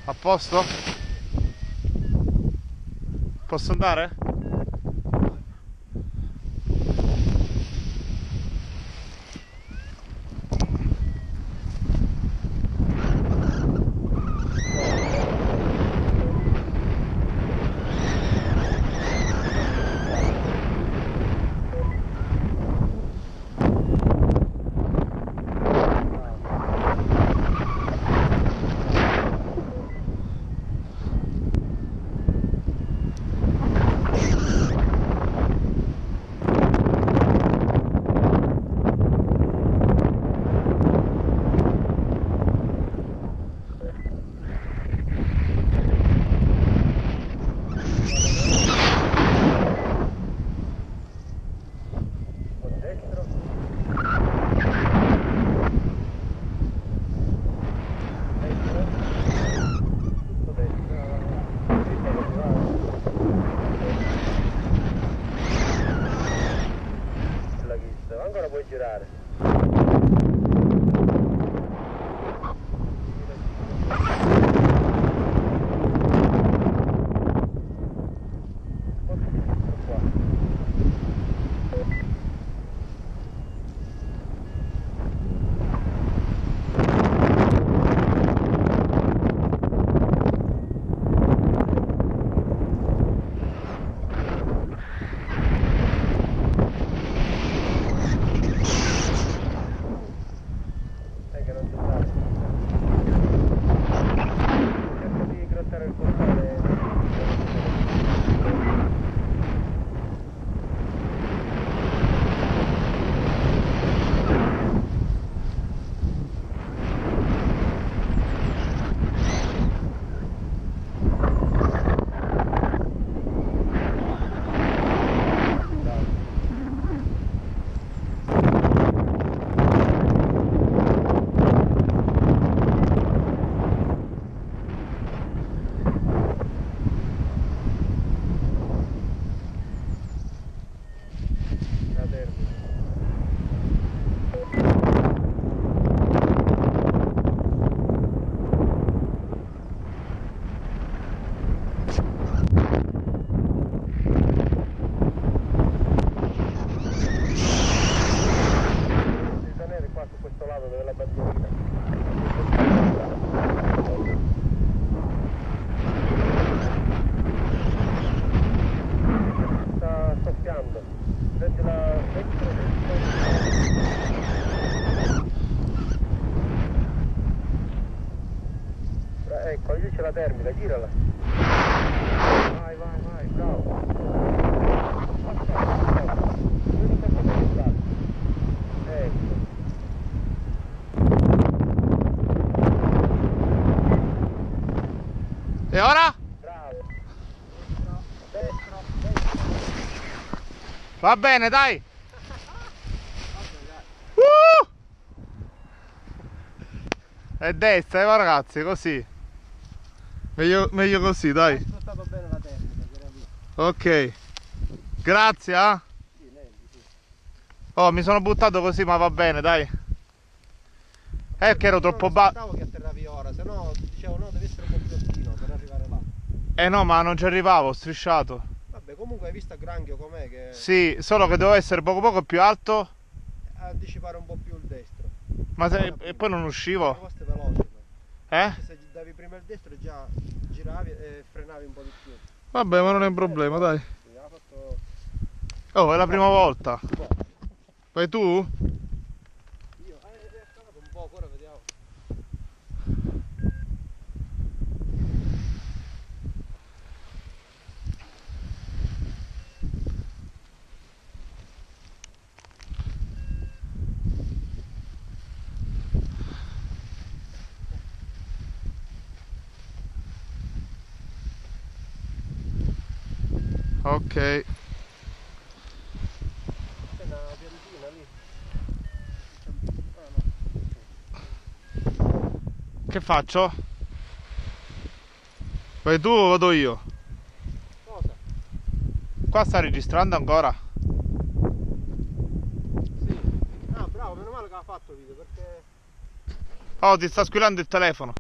A posto? Posso andare? Ancora puoi girare. Ecco, lì c'è la termica, girala. Vai, vai, vai, bravo. Ecco. E ora? Bravo. Destro. Va bene, dai. E destra, ragazzi, così. Meglio così, dai. Hai sfruttato bene la termica, ok. Grazie, eh? Sì, sì. Oh, mi sono buttato così, ma va bene, dai. Che ero troppo basso. Non aspettavo che atterravi ora, se no dicevo no, devi essere un po' più alpino per arrivare là. No, ma non ci arrivavo, ho strisciato. Vabbè, comunque hai visto a granchio com'è che... Sì, solo che devo essere poco più alto. Anticipare un po' più il destro. Ma se... E poi non uscivo. Questo è veloce. Se davi prima il destro già giravi e frenavi un po' di più. Vabbè, ma non è un problema, dai. Sì, ha fatto... Oh, è la prima volta. Vai tu? Io? Scavato un po', ora vediamo. Ok. C'è una piantina lì. Che faccio? Vai tu o vado io? Cosa? Qua sta registrando ancora? Sì. Ah, bravo, meno male che ha fatto video perché... Oh, ti sta squillando il telefono.